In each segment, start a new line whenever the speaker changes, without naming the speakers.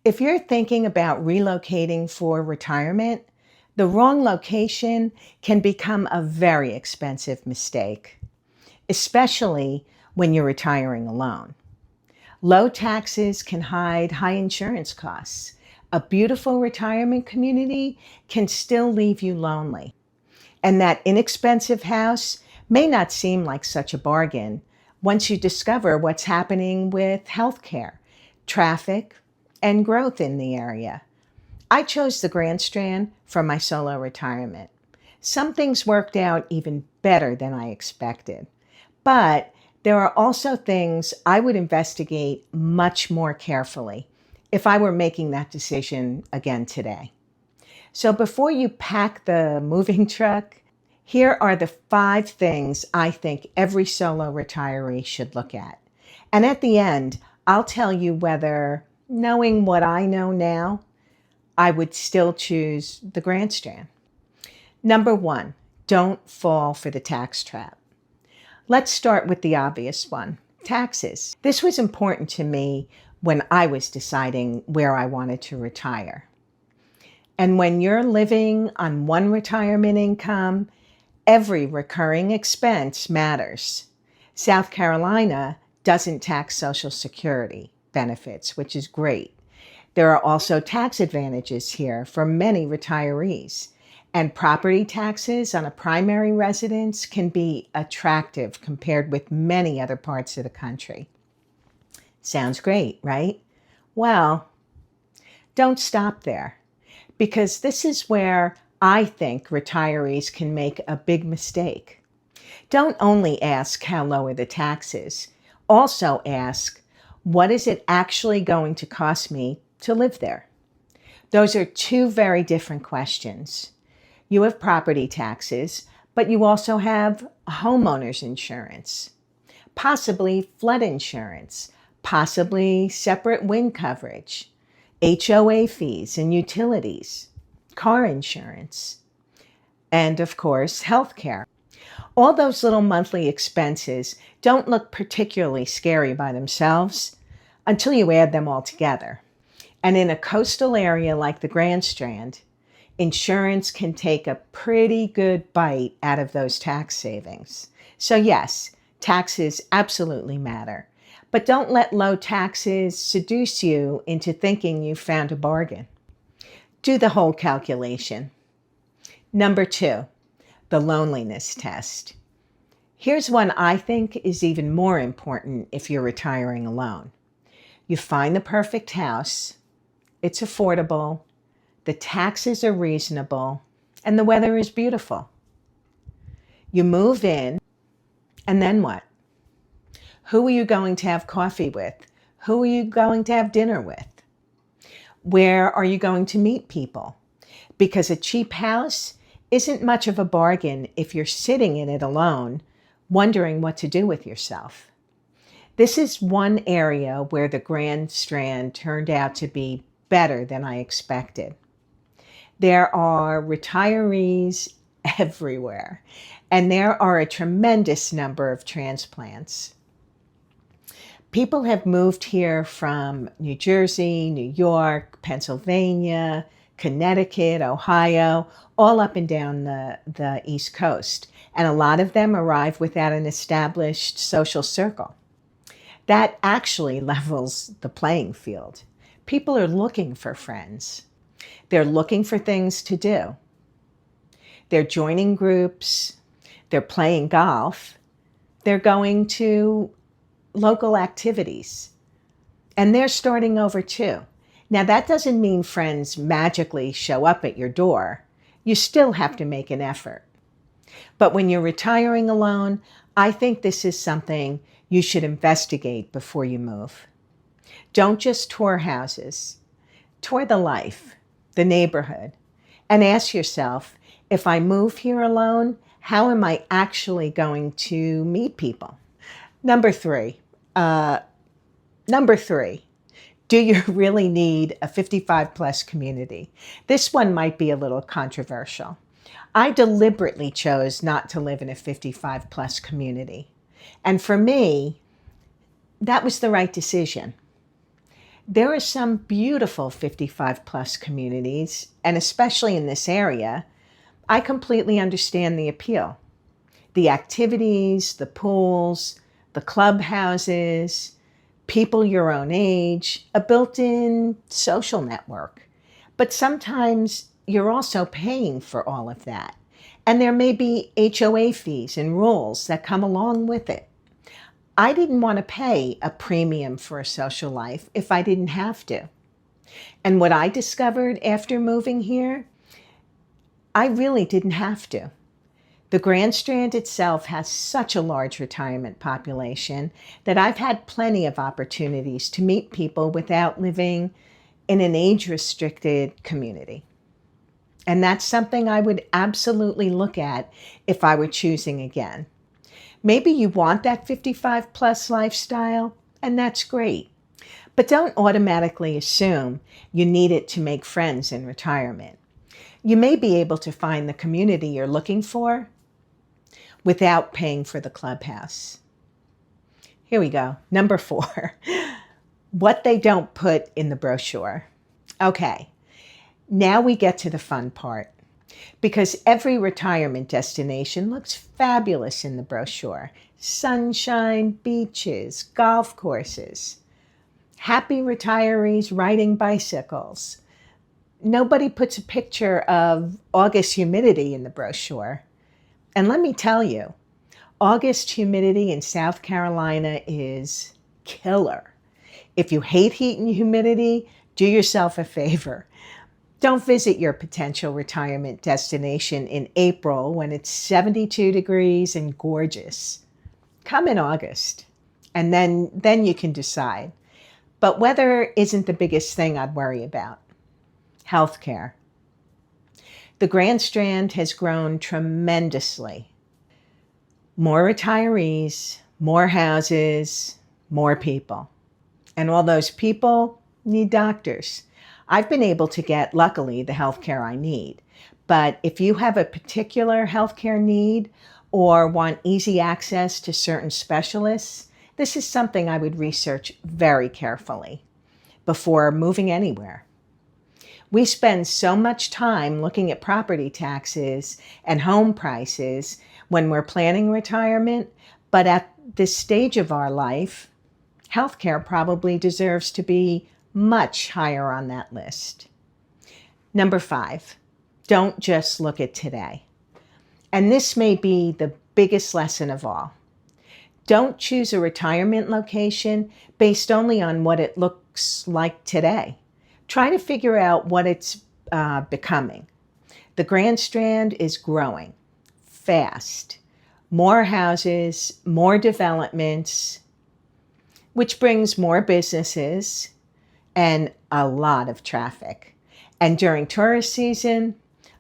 If you're thinking about relocating for retirement, the wrong location can become a very expensive mistake, especially when you're retiring alone. Low taxes can hide high insurance costs. A beautiful retirement community can still leave you lonely. And that inexpensive house may not seem like such a bargain once you discover what's happening with healthcare, traffic, and growth in the area. I chose the Grand Strand for my solo retirement. Some things worked out even better than I expected, but there are also things I would investigate much more carefully if I were making that decision again today. So before you pack the moving truck, here are the 5 things I think every solo retiree should look at. And at the end, I'll tell you whether, knowing what I know now, I would still choose the Grand Strand. Number 1, don't fall for the tax trap. Let's start with the obvious one, taxes. This was important to me when I was deciding where I wanted to retire. And when you're living on one retirement income, every recurring expense matters. South Carolina doesn't tax Social Security benefits, which is great. There are also tax advantages here for many retirees, and property taxes on a primary residence can be attractive compared with many other parts of the country. Sounds great, right? Well, don't stop there, because this is where I think retirees can make a big mistake. Don't only ask how low are the taxes, also ask, what is it actually going to cost me to live there? Those are 2 very different questions. You have property taxes, but you also have homeowners insurance, possibly flood insurance, possibly separate wind coverage, HOA fees and utilities, car insurance, and of course, healthcare. All those little monthly expenses don't look particularly scary by themselves until you add them all together. And in a coastal area like the Grand Strand, insurance can take a pretty good bite out of those tax savings. So yes, taxes absolutely matter. But don't let low taxes seduce you into thinking you found a bargain. Do the whole calculation. Number 2, the loneliness test. Here's one I think is even more important if you're retiring alone. You find the perfect house, it's affordable, the taxes are reasonable, and the weather is beautiful. You move in, and then what? Who are you going to have coffee with? Who are you going to have dinner with? Where are you going to meet people? Because a cheap house isn't much of a bargain if you're sitting in it alone, wondering what to do with yourself. This is one area where the Grand Strand turned out to be better than I expected. There are retirees everywhere, and there are a tremendous number of transplants. People have moved here from New Jersey, New York, Pennsylvania, Connecticut, Ohio, all up and down the East Coast. And a lot of them arrive without an established social circle. That actually levels the playing field. People are looking for friends. They're looking for things to do. They're joining groups. They're playing golf. They're going to local activities. And they're starting over too. Now, that doesn't mean friends magically show up at your door. You still have to make an effort. But when you're retiring alone, I think this is something you should investigate before you move. Don't just tour houses. Tour the life, the neighborhood, and ask yourself, if I move here alone, how am I actually going to meet people? Number 3, do you really need a 55 plus community? This one might be a little controversial. I deliberately chose not to live in a 55 plus community. And for me, that was the right decision. There are some beautiful 55 plus communities, and especially in this area, I completely understand the appeal. The activities, the pools, the clubhouses, people your own age, a built in social network. But sometimes you're also paying for all of that. And there may be HOA fees and rules that come along with it. I didn't want to pay a premium for a social life if I didn't have to. And what I discovered after moving here, I really didn't have to. The Grand Strand itself has such a large retirement population that I've had plenty of opportunities to meet people without living in an age-restricted community. And that's something I would absolutely look at if I were choosing again. Maybe you want that 55 plus lifestyle, and that's great. But don't automatically assume you need it to make friends in retirement. You may be able to find the community you're looking for without paying for the clubhouse. Here we go. Number 4, what they don't put in the brochure. Okay, now we get to the fun part. Because every retirement destination looks fabulous in the brochure. Sunshine, beaches, golf courses, happy retirees riding bicycles. Nobody puts a picture of August humidity in the brochure. And let me tell you, August humidity in South Carolina is killer. If you hate heat and humidity, do yourself a favor. Don't visit your potential retirement destination in April when it's 72 degrees and gorgeous. Come in August, and then you can decide. But weather isn't the biggest thing I'd worry about. Healthcare. The Grand Strand has grown tremendously. More retirees, more houses, more people. And all those people need doctors. I've been able to get, luckily, the healthcare I need. But if you have a particular healthcare need or want easy access to certain specialists, this is something I would research very carefully before moving anywhere. We spend so much time looking at property taxes and home prices when we're planning retirement, but at this stage of our life, healthcare probably deserves to be much higher on that list. Number 5, don't just look at today. And this may be the biggest lesson of all. Don't choose a retirement location based only on what it looks like today. Try to figure out what it's becoming. The Grand Strand is growing fast. More houses, more developments, which brings more businesses and a lot of traffic. And during tourist season,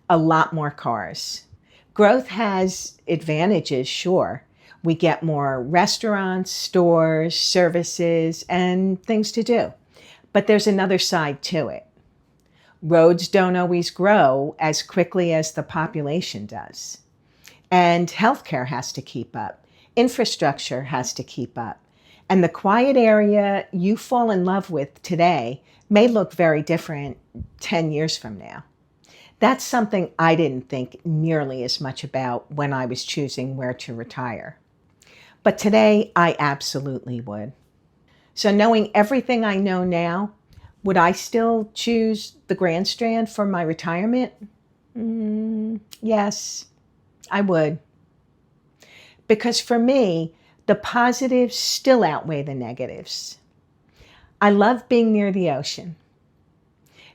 a lot more cars. Growth has advantages, sure. We get more restaurants, stores, services, and things to do. But there's another side to it. Roads don't always grow as quickly as the population does. And healthcare has to keep up. Infrastructure has to keep up. And the quiet area you fall in love with today may look very different 10 years from now. That's something I didn't think nearly as much about when I was choosing where to retire. But today, I absolutely would. So knowing everything I know now, would I still choose the Grand Strand for my retirement? Yes, I would. Because for me, the positives still outweigh the negatives. I love being near the ocean.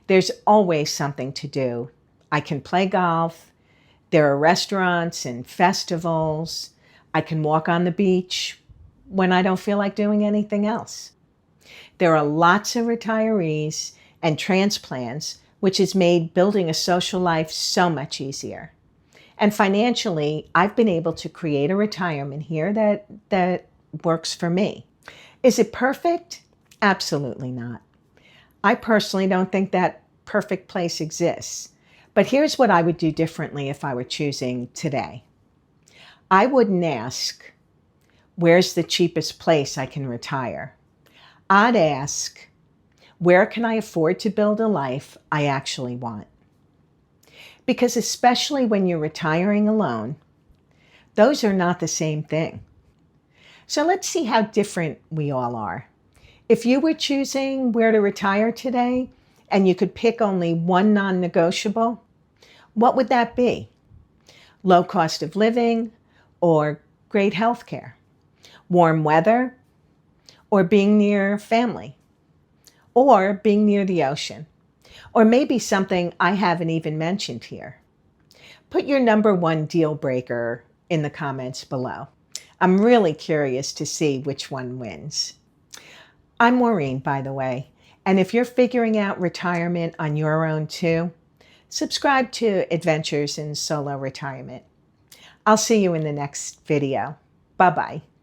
There's always something to do. I can play golf. There are restaurants and festivals. I can walk on the beach when I don't feel like doing anything else. There are lots of retirees and transplants, which has made building a social life so much easier. And financially, I've been able to create a retirement here that works for me. Is it perfect? Absolutely not. I personally don't think that perfect place exists. But here's what I would do differently if I were choosing today. I wouldn't ask, where's the cheapest place I can retire? I'd ask, Where can I afford to build a life I actually want? Because especially when you're retiring alone, those are not the same thing. So let's see how different we all are. If you were choosing where to retire today and you could pick only one non-negotiable, what would that be? Low cost of living or great health care? Warm weather or being near family? Or being near the ocean? Or maybe something I haven't even mentioned here. Put your number one deal breaker in the comments below. I'm really curious to see which one wins. I'm Maureen, by the way, and if you're figuring out retirement on your own too, subscribe to Adventures in Solo Retirement. I'll see you in the next video. Bye-bye.